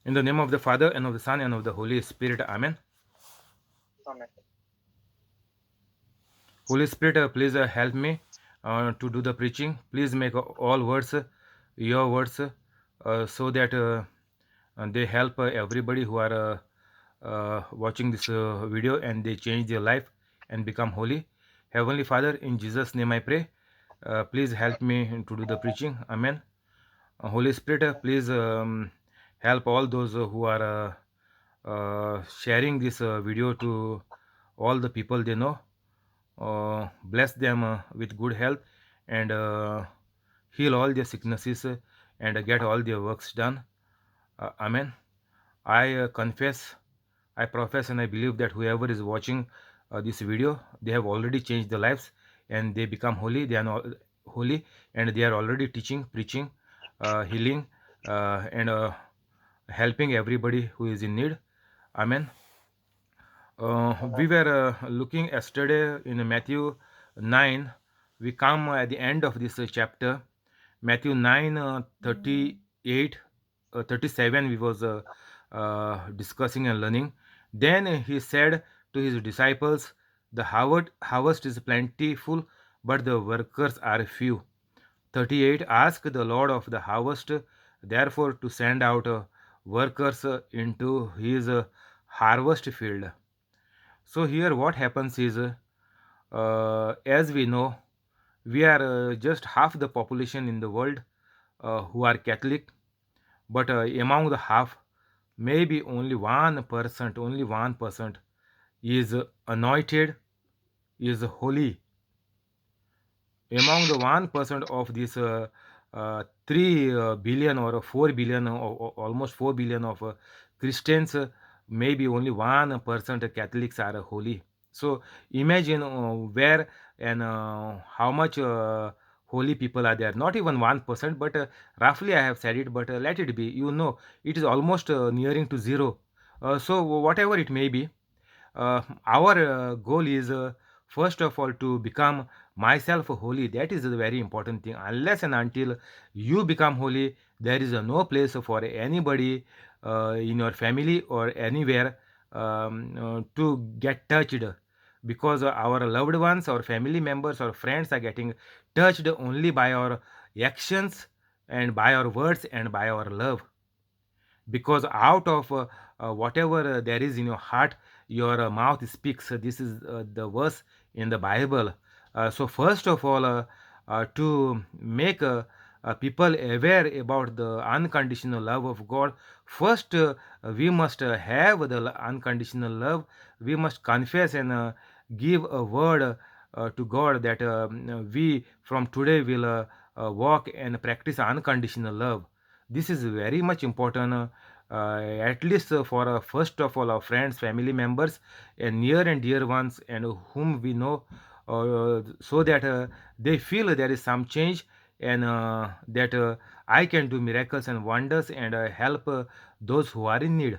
In the name of the Father, and of the Son, and of the Holy Spirit. Amen. Amen. Holy Spirit, please help me to do the preaching. Please make all words your words so that they help everybody who are watching this video and they change their life and become holy. Heavenly Father, in Jesus' name I pray. Please help me to do the preaching. Amen. Holy Spirit, please help all those who are sharing this video to all the people they know. Bless them with good health and heal all their sicknesses and get all their works done. Amen. I confess, I profess, and I believe that whoever is watching this video, they have already changed their lives and they become holy. They are not holy and they are already teaching, preaching, healing, and helping everybody who is in need. Amen. We Amen. were looking yesterday in Matthew 9. We come at the end of this chapter. Matthew 9, 38, 37, we was discussing and learning. Then he said to his disciples, the harvest is plentiful, but the workers are few. 38, ask the Lord of the harvest, therefore, to send out workers into his harvest field. So here what happens is, as we know, we are just half the population in the world who are Catholic, but among the half, maybe only 1% is anointed, is holy. Among the 1% of this 3 billion or 4 billion, or almost 4 billion of Christians, maybe only 1% Catholics are holy. So imagine where and how much holy people are there. Not even 1%, but roughly I have said it, but let it be. It is almost nearing to zero. So whatever it may be, our goal is first of all to become myself holy. That is the very important thing. Unless and until you become holy, there is no place for anybody in your family or anywhere to get touched, because our loved ones or family members or friends are getting touched only by our actions and by our words and by our love, because out of whatever there is in your heart, your mouth speaks. This is the verse in the Bible. So first of all, to make people aware about the unconditional love of God, first we must have the unconditional love. We must confess and give a word to God that we from today will walk and practice unconditional love. This is very much important, at least for first of all our friends, family members, and near and dear ones, and whom we know, so that they feel there is some change, and that I can do miracles and wonders and help those who are in need.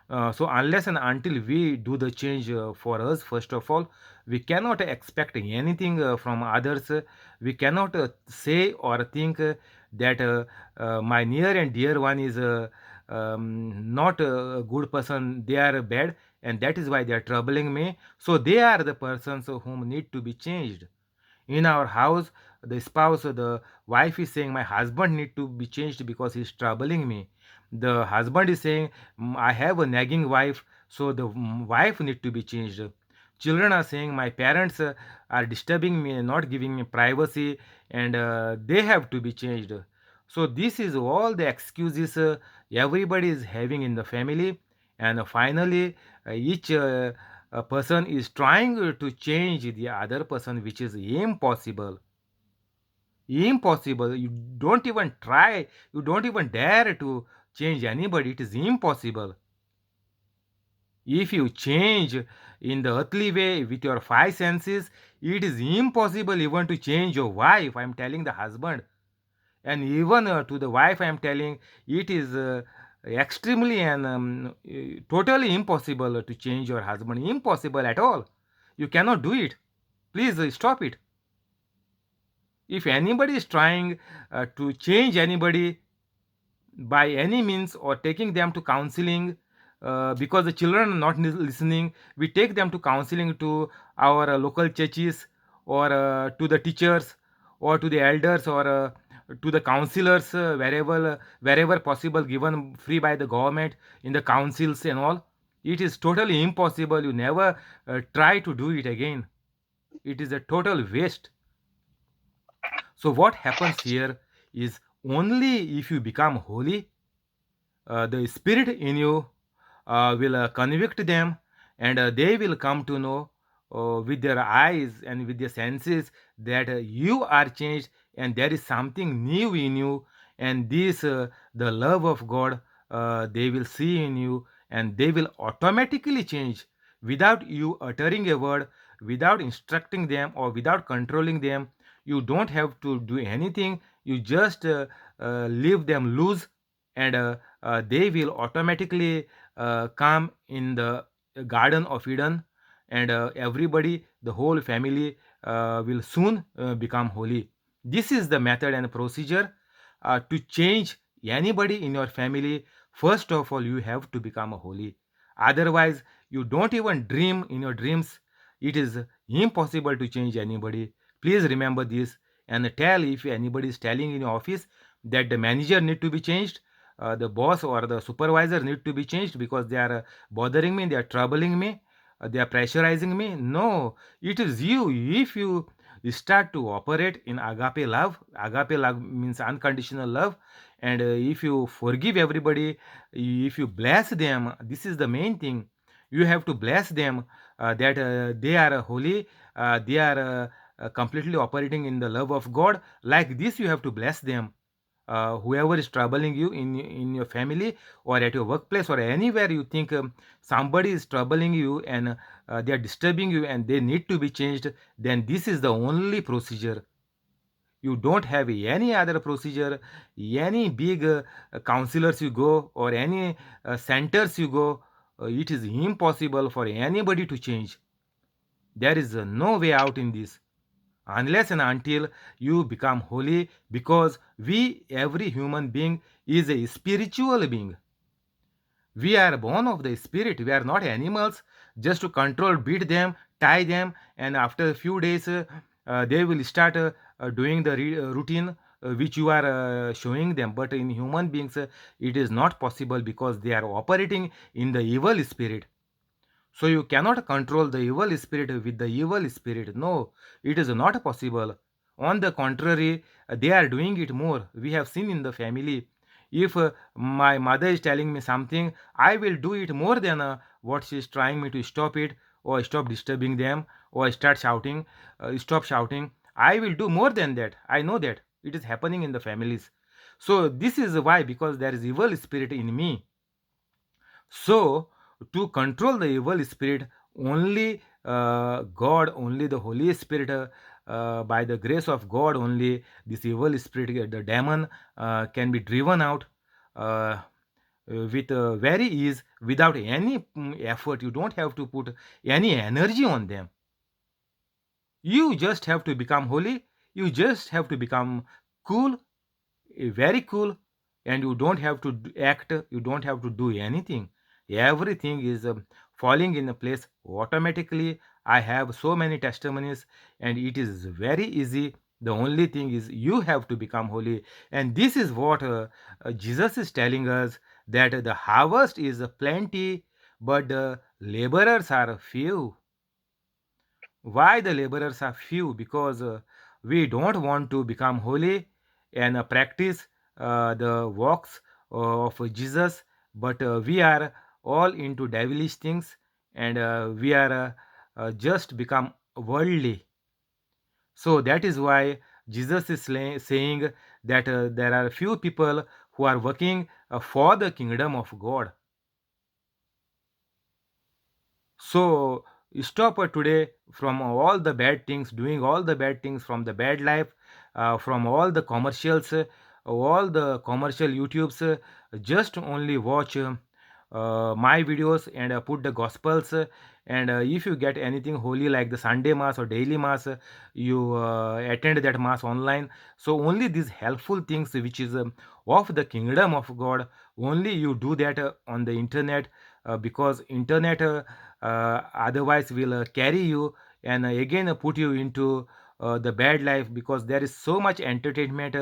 So unless and until we do the change for us, first of all, we cannot expect anything from others. We cannot say or think that my near and dear one is not a good person, they are bad, and that is why they are troubling me. So they are the persons whom need to be changed. In our house, the spouse, the wife is saying, my husband need to be changed because he's troubling me. The husband is saying, I have a nagging wife, so the wife need to be changed. Children are saying, my parents are disturbing me and not giving me privacy, and they have to be changed. So this is all the excuses everybody is having in the family, and finally each a person is trying to change the other person, which is impossible. Impossible. You don't even try, you don't even dare to change anybody. It is impossible. If you change in the earthly way with your five senses, it is impossible even to change your wife. I am telling the husband, and even to the wife I am telling, it is extremely and totally impossible to change your husband. Impossible at all. You cannot do it. Please stop it. If anybody is trying to change anybody, by any means, or taking them to counseling, because the children are not listening. We take them to counseling to our local churches, or to the teachers, or to the elders, or to the counselors, wherever possible, given free by the government in the councils and all. It is totally impossible. You never try to do it again. It is a total waste. So what happens here is, only if you become holy, the spirit in you will convict them, and they will come to know with their eyes and with their senses that you are changed, and there is something new in you. And this, the love of God, they will see in you, and they will automatically change without you uttering a word, without instructing them, or without controlling them. You don't have to do anything. You just leave them loose, and they will automatically come in the Garden of Eden, and everybody, the whole family, will soon become holy. This is the method and procedure to change anybody in your family. First of all, you have to become holy. Otherwise, you don't even dream in your dreams. It is impossible to change anybody. Please remember this, and tell, if anybody is telling in your office that the manager need to be changed, the boss or the supervisor need to be changed because they are bothering me, they are troubling me, they are pressurizing me. No, it is you. If you start to operate in agape love means unconditional love, and if you forgive everybody, if you bless them, this is the main thing. You have to bless them, that they are holy, they are completely operating in the love of God. Like this, you have to bless them. Whoever is troubling you in your family, or at your workplace, or anywhere you think somebody is troubling you, and they are disturbing you, and they need to be changed, then this is the only procedure. You don't have any other procedure. Any big counselors you go, or any centers you go, it is impossible for anybody to change. There is no way out in this, unless and until you become holy, because every human being is a spiritual being. We are born of the spirit. We are not animals, just to control, beat them, tie them, and after a few days they will start doing the routine which you are showing them. But in human beings, it is not possible, because they are operating in the evil spirit. So you cannot control the evil spirit with the evil spirit. No, it is not possible. On the contrary, they are doing it more. We have seen in the family. If my mother is telling me something, I will do it more than what she is trying me to stop it, or stop disturbing them, or start shouting, stop shouting. I will do more than that. I know that it is happening in the families. So this is why, because there is evil spirit in me. So, to control the evil spirit, only God, only the Holy Spirit, by the grace of God, only this evil spirit, the demon, can be driven out with very ease, without any effort. You don't have to put any energy on them. You just have to become holy. You just have to become cool, very cool, and you don't have to act, you don't have to do anything. Everything is falling in a place automatically. I have so many testimonies, and it is very easy. The only thing is, you have to become holy. And this is what Jesus is telling us, that the harvest is plenty, but the laborers are few. Why the laborers are few? Because we don't want to become holy and practice the works of Jesus, but we are all into devilish things, and we are just become worldly. So that is why Jesus is saying that there are few people who are working for the kingdom of God. So stop today from all the bad things, doing all the bad things, from the bad life, from all the commercials, all the commercial YouTubes. Just only watch my videos and put the gospels, and if you get anything holy like the Sunday mass or daily mass, you attend that mass online. So only these helpful things which is of the kingdom of God, only you do that on the internet, because internet otherwise will carry you and again put you into the bad life, because there is so much entertainment.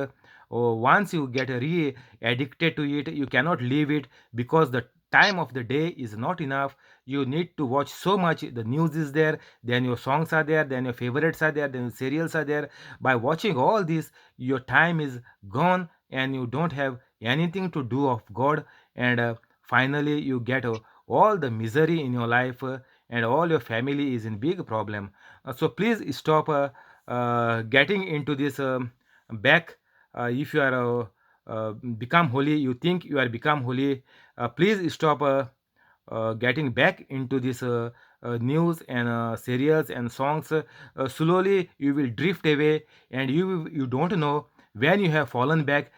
Once you get addicted to it, you cannot leave it, because the time of the day is not enough. You need to watch so much. The news is there, then your songs are there, then your favorites are there, then your serials are there. By watching all this, your time is gone and you don't have anything to do of God. And finally you get all the misery in your life, and all your family is in big problem. So please stop getting into this back. If you are become holy, you think you are become holy, please stop getting back into this news and serials and songs. Slowly you will drift away, and you don't know when you have fallen back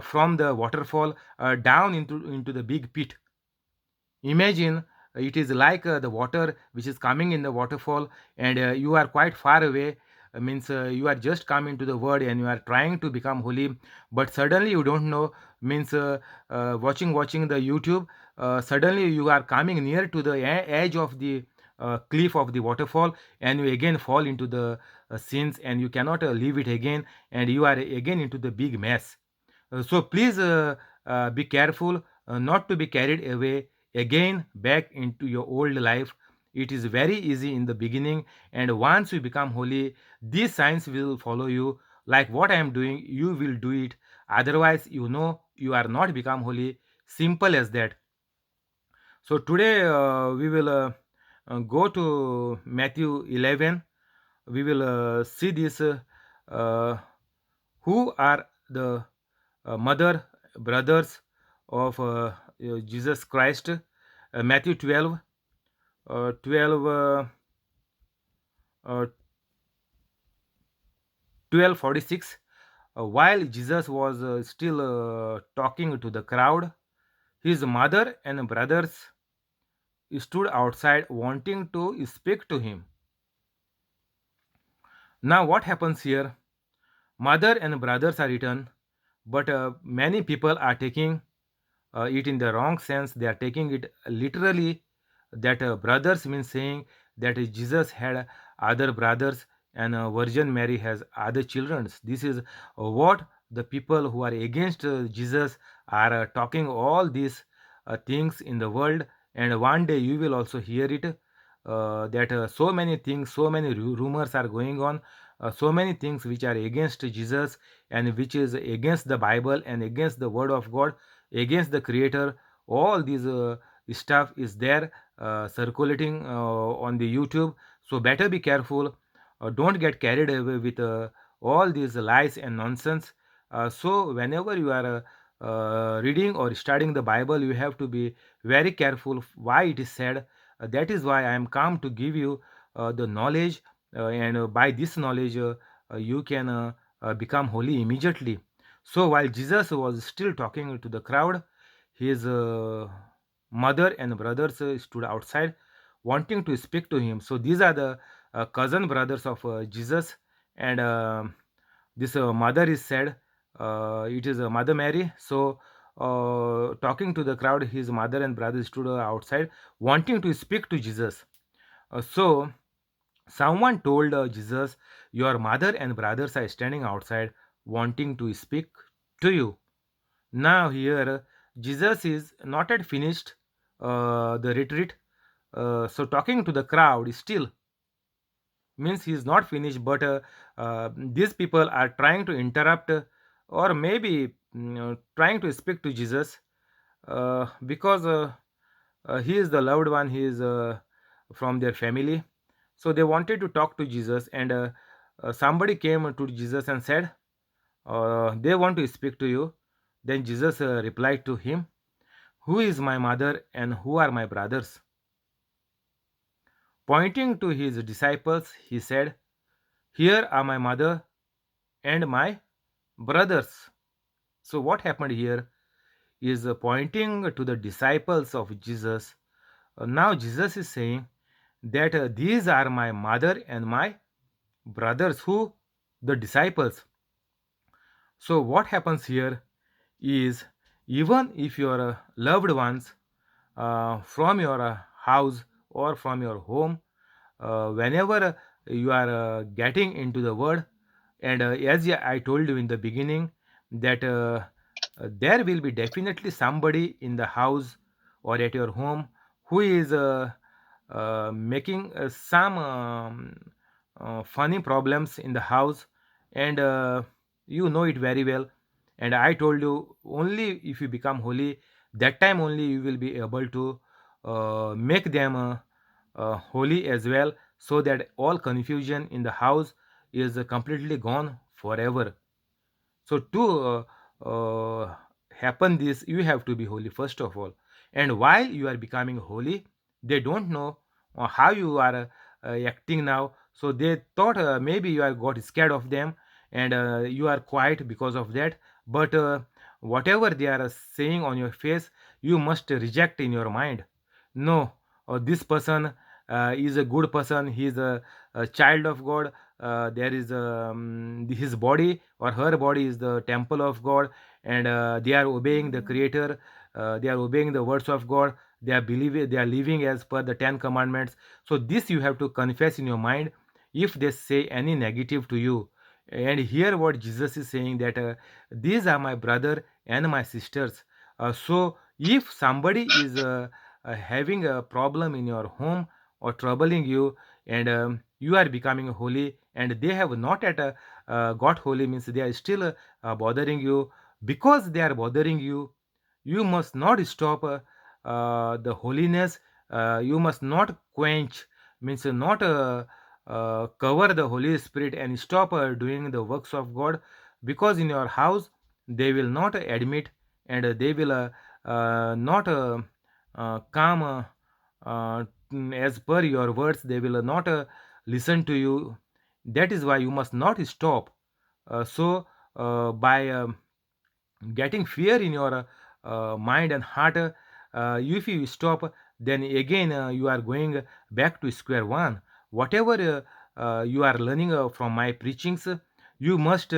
from the waterfall down into the big pit. Imagine it is like the water which is coming in the waterfall, and you are quite far away. Means you are just coming to the word and you are trying to become holy, but suddenly you don't know. Means watching the YouTube, suddenly you are coming near to the edge of the cliff of the waterfall, and you again fall into the sins, and you cannot leave it again, and you are again into the big mess. So please be careful not to be carried away again back into your old life. It is very easy in the beginning, and once you become holy, these signs will follow you. Like what I am doing, you will do it. Otherwise, you know you are not become holy. Simple as that. So today we will go to Matthew 11. We will see this. Uh, who are the mother brothers of Jesus Christ? Matthew 12, 12, 12:46. While Jesus was still talking to the crowd, his mother and brothers stood outside wanting to speak to him. Now, what happens here? Mother and brothers are written, but many people are taking it in the wrong sense. They are taking it literally, that brothers means saying that Jesus had other brothers, and Virgin Mary has other children. This is what the people who are against Jesus are talking all these things in the world. And one day you will also hear it, that so many things, so many rumors are going on, so many things which are against Jesus, and which is against the Bible and against the word of God, against the creator. All these stuff is there circulating on the YouTube. So better be careful. Don't get carried away with all these lies and nonsense. So whenever you are reading or studying the Bible, you have to be very careful why it is said. That is why I am come to give you the knowledge, and by this knowledge you can become holy immediately. So while Jesus was still talking to the crowd, his mother and brothers stood outside wanting to speak to him. So these are the cousin brothers of Jesus, and this mother is said, it is Mother Mary. So talking to the crowd, his mother and brothers stood outside wanting to speak to Jesus. So someone told Jesus, "Your mother and brothers are standing outside wanting to speak to you." Now, here, Jesus is not yet finished the retreat. So, talking to the crowd still means he is not finished, but these people are trying to interrupt, or maybe trying to speak to Jesus, because he is the loved one, he is from their family. So, they wanted to talk to Jesus, and somebody came to Jesus and said, they want to speak to you. Then Jesus replied to him, "Who is my mother and who are my brothers?" Pointing to his disciples, he said, "Here are my mother and my brothers." So, what happened here? is pointing to the disciples of Jesus. Now Jesus is saying that these are my mother and my brothers, who? The disciples. So what happens here is, even if your loved ones from your house or from your home, whenever you are getting into the word, and as I told you in the beginning, that there will be definitely somebody in the house or at your home who is making some funny problems in the house, and you know it very well. And I told you, only if you become holy, that time only you will be able to make them holy as well, so that all confusion in the house is completely gone forever. So to happen this, you have to be holy first of all. And while you are becoming holy, they don't know how you are acting now. So they thought maybe you are got scared of them, and you are quiet because of that. But whatever they are saying on your face, you must reject in your mind. No, this person is a good person. He is a child of God. There is his body or her body is the temple of God, and they are obeying the Creator. They are obeying the words of God. They are believing. They are living as per the Ten Commandments. So this you have to confess in your mind. If they say any negative to you, and hear what Jesus is saying, that these are my brother and my sisters. So if somebody is having a problem in your home or troubling you, and you are becoming holy, and they have not yet got holy, means they are still bothering you. Because they are bothering you, you must not stop the holiness. You must not quench, means not cover the Holy Spirit and stop doing the works of God. Because in your house they will not admit, and they will not come as per your words. They will not listen to you. That is why you must not stop. So by getting fear in your mind and heart, if you stop, then again you are going back to square one. Whatever you are learning from my preachings, you must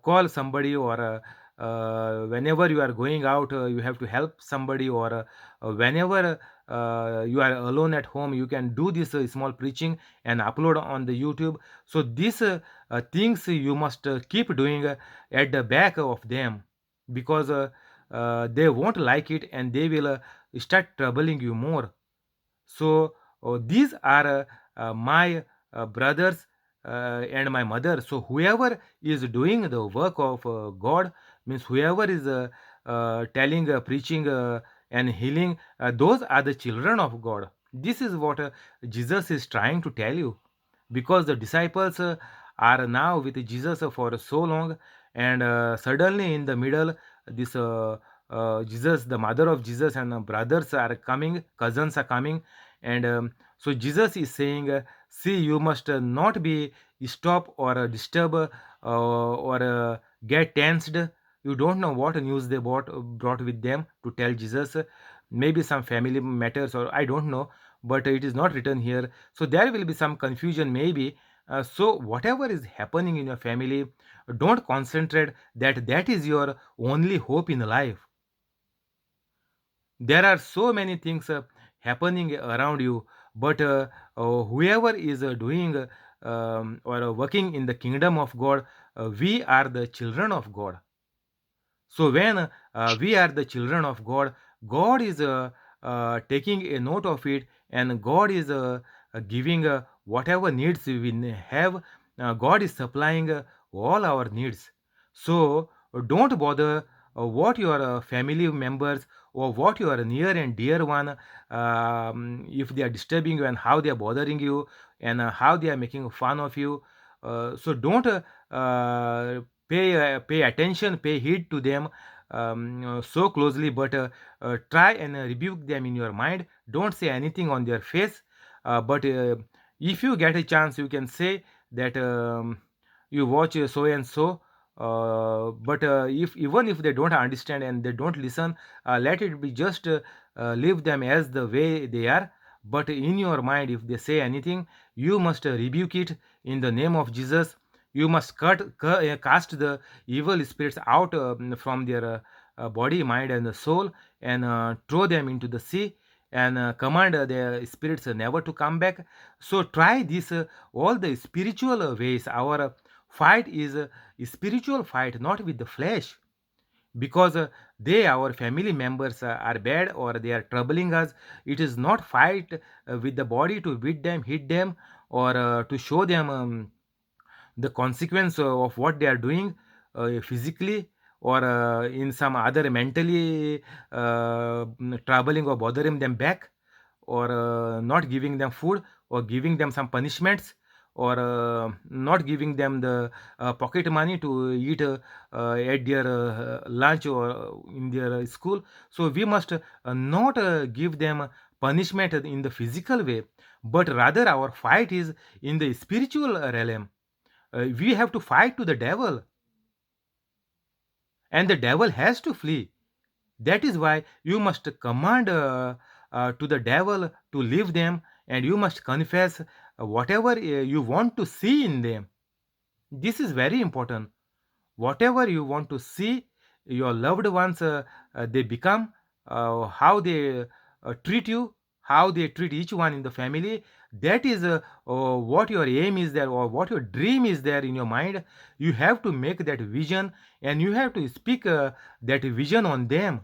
call somebody, or whenever you are going out, you have to help somebody, or whenever you are alone at home, you can do this small preaching and upload on the YouTube. So these things you must keep doing at the back of them, because they won't like it, and they will start troubling you more. So these are my brothers and my mother. So whoever is doing the work of God, means whoever is telling, preaching, and healing, those are the children of God. This is what Jesus is trying to tell you, because the disciples are now with Jesus for so long, and suddenly in the middle, this Jesus, the mother of Jesus, and brothers are coming, cousins are coming, and so Jesus is saying, see, you must not be stop or disturb, or get tensed. You don't know what news they brought with them to tell Jesus. Maybe some family matters, or I don't know, but it is not written here. So there will be some confusion maybe. So whatever is happening in your family, don't concentrate that that is your only hope in life. There are so many things happening around you, but whoever is doing or working in the kingdom of God, we are the children of God. So when we are the children of God, God is taking a note of it, and God is giving whatever needs we have. God is supplying all our needs. So don't bother what your family members or what your near and dear one, if they are disturbing you and how they are bothering you, and how they are making fun of you. So don't pay attention, pay heed to them so closely, but try and rebuke them in your mind. Don't say anything on their face, but if you get a chance, you can say that you watch so and so. But if even if they don't understand and they don't listen, let it be just leave them as the way they are. But in your mind, if they say anything, you must rebuke it in the name of Jesus. You must cast the evil spirits out from their body, mind, and the soul, and throw them into the sea, and command their spirits never to come back. So try this all the spiritual ways. Our fight is a spiritual fight, not with the flesh, because they, our family members, are bad or they are troubling us. It is not fight with the body to beat them, hit them, or to show them the consequence of what they are doing physically, or in some other mentally troubling or bothering them back, or not giving them food, or giving them some punishments, or not giving them the pocket money to eat at their lunch or in their school. So we must not give them punishment in the physical way, but rather our fight is in the spiritual realm. We have to fight to the devil, and the devil has to flee. That is why you must command to the devil to leave them, and you must confess whatever you want to see in them. This is very important. Whatever you want to see your loved ones, they become, how they treat you, how they treat each one in the family. That is what your aim is there, or what your dream is there in your mind. You have to make that vision, and you have to speak that vision on them,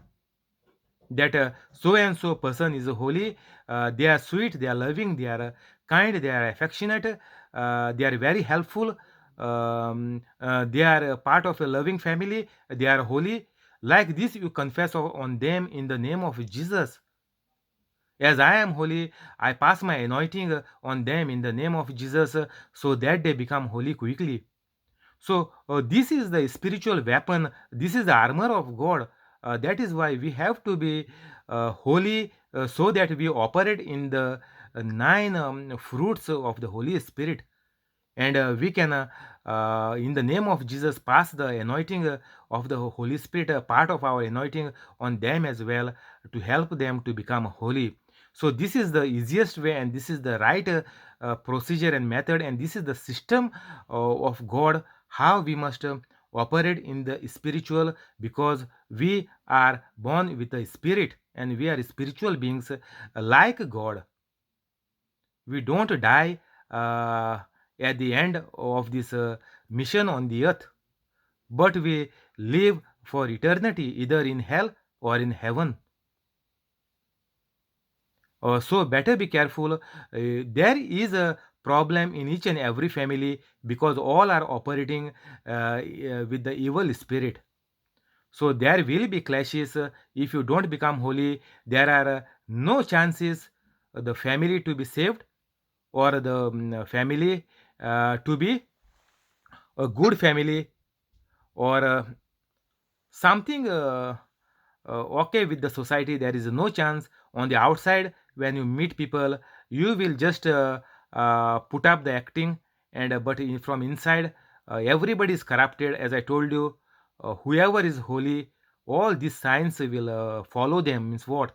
that so and so person is holy, they are sweet, they are loving, they are kind, they are affectionate, they are very helpful, they are a part of a loving family, they are holy. Like this you confess on them in the name of Jesus. As I am holy, I pass my anointing on them in the name of Jesus, so that they become holy quickly. So this is the spiritual weapon. This is the armor of God. That is why we have to be holy, so that we operate in the nine fruits of the Holy Spirit, and we can, in the name of Jesus, pass the anointing of the Holy Spirit, part of our anointing, on them as well, to help them to become holy. So this is the easiest way, and this is the right procedure and method, and this is the system of God, how we must operate in the spiritual, because we are born with the spirit, and we are spiritual beings like God. We don't die at the end of this mission on the earth, but we live for eternity, either in hell or in heaven. So better be careful. There is a problem in each and every family, because all are operating with the evil spirit. So there will be clashes. If you don't become holy, there are no chances the family to be saved, or the family to be a good family, or something okay with the society. There is no chance. On the outside, when you meet people, you will just put up the acting, and but from inside, everybody is corrupted. As I told you, whoever is holy, all these signs will follow them. Means what?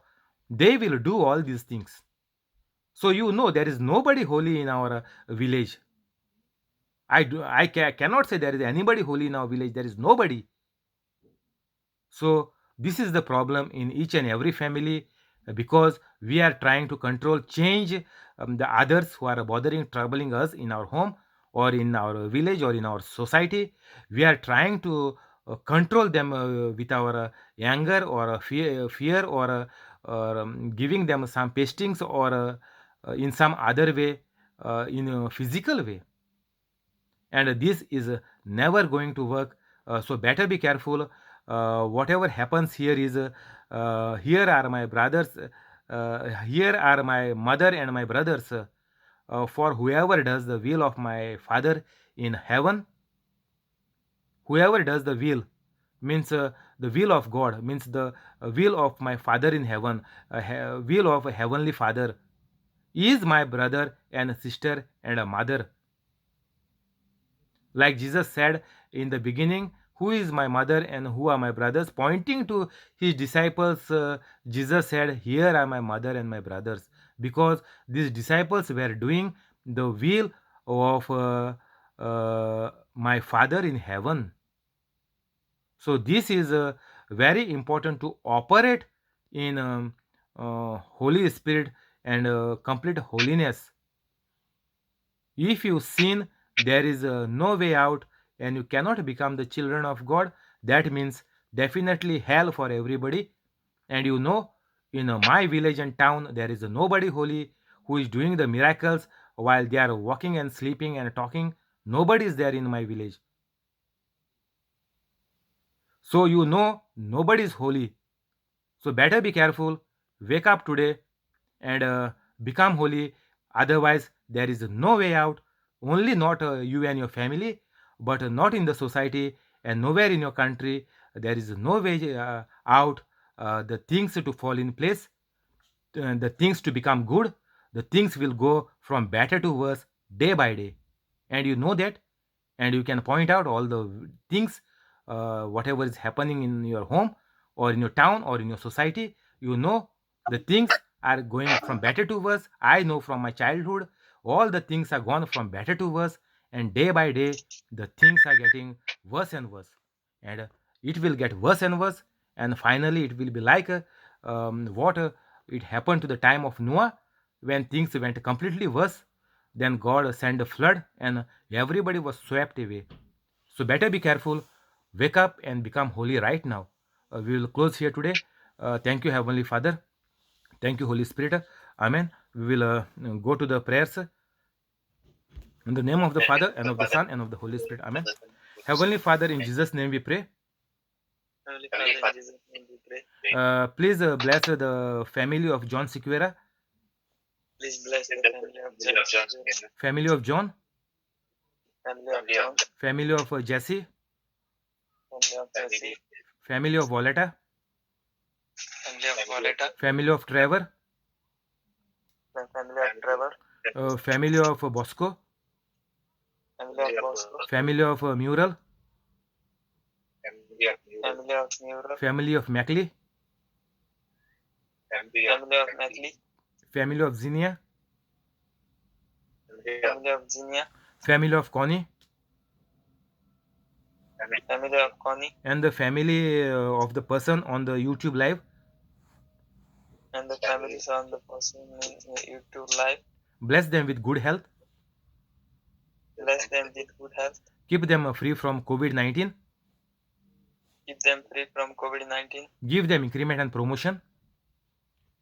They will do all these things. So you know there is nobody holy in our village. Cannot say there is anybody holy in our village. There is nobody. So this is the problem in each and every family, because we are trying to control, change the others who are bothering, troubling us in our home, or in our village, or in our society. We are trying to control them with our anger, or fear, or giving them some pestings, or in some other way, in a physical way, and this is never going to work. So better be careful. Whatever happens here is, here are my brothers, here are my mother and my brothers, for whoever does the will of my Father in heaven. Whoever does the will means the will of God, means the will of my Father in heaven, will of a heavenly Father, is my brother and sister and a mother. Like Jesus said in the beginning, who is my mother and who are my brothers? Pointing to his disciples, Jesus said, here are my mother and my brothers, because these disciples were doing the will of my Father in heaven. So this is very important to operate in Holy Spirit and complete holiness. If you sin, there is no way out, and you cannot become the children of God. That means definitely hell for everybody. And you know, in my village and town, there is nobody holy who is doing the miracles while they are walking and sleeping and talking. Nobody is there in my village. So you know, nobody is holy. So better be careful. Wake up today and become holy. Otherwise, there is no way out. Only not you and your family, but not in the society and nowhere in your country. There is no way out. The things to fall in place, the things to become good, the things will go from better to worse day by day. And you know that, and you can point out all the things, whatever is happening in your home or in your town or in your society. You know the things are going from better to worse. I know from my childhood all the things are gone from better to worse, and day by day the things are getting worse and worse, and it will get worse and worse, and finally it will be like what it happened to the time of Noah, when things went completely worse. Then God sent a flood and everybody was swept away. So better be careful, wake up and become holy right now. We will close here today. Thank you, Heavenly Father. Thank you, Holy Spirit. Amen. We will go to the prayers in the name of the Father and of the Son and of the Holy Spirit. Amen. Heavenly Father, in Jesus' name we pray. Heavenly Father, in Jesus' name we pray. Please bless the family of John Sequeira, Please bless the family of John, family of John, family of John, family of Jesse, family of Jesse, family of Violetta, family of Violetta, family of Trevor, family of Trevor, family of Bosco, family of Bosco, family of Mural, family of Mural, family of Mackley, family of Mackley, family of Zinnia, family of Zinia, family of Connie, family of Connie, and the family of the person on the YouTube live. and the families on the person in YouTube live. Bless them with good health. Bless them with good health. Keep them free from COVID-19. Keep them free from COVID-19. Give them increment and promotion.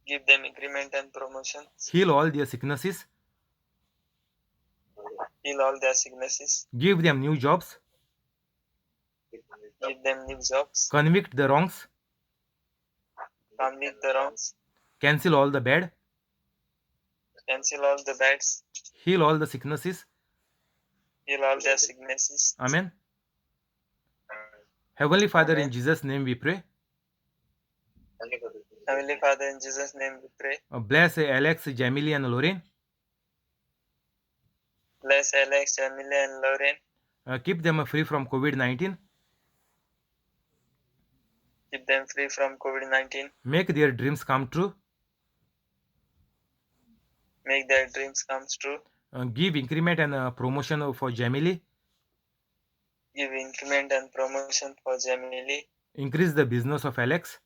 Give them increment and promotion. Heal all their sicknesses. Heal all their sicknesses. Give them new jobs. Give them new jobs. Convict the wrongs. Convict the wrongs. Cancel all the bad. Cancel all the bads. Heal all the sicknesses. Heal all their sicknesses. Amen. Heavenly Father, Amen. in Jesus' name we pray. Heavenly Father, in Jesus' name we pray. Bless Alex, Jamily, and Lorraine. Bless Alex, Jamila, and Lorraine. Keep them free from COVID-19. Keep them free from COVID-19. Make their dreams come true. Make their dreams come true. Give increment and promotion for Jamily. Give increment and promotion for Jamili. Increase the business of Alex.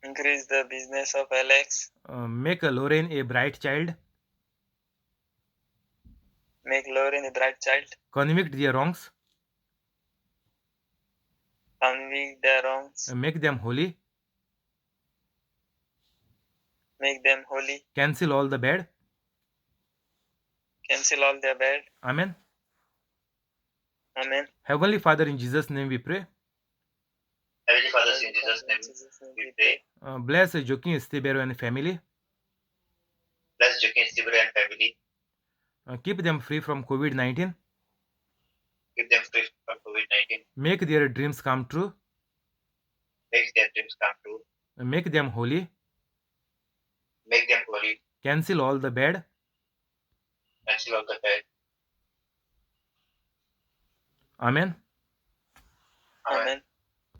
Increase the business of Alex. Make Lorraine a bright child. Make Lorraine a bright child. Convict their wrongs. Convict their wrongs. Make them holy. Make them holy. Cancel all the bad. Cancel all their bad. Amen. Amen. Heavenly Father, in Jesus' name we pray. Heavenly Father, in Jesus' name we pray. Bless Joaquin Estebero and family. Bless Joaquin Estebero and family. Keep them free from COVID-19. Keep them free from COVID-19. Make their dreams come true. Make their dreams come true. Make them holy. Make them holy. Cancel all the bad. Cancel all the bad. Amen. Amen.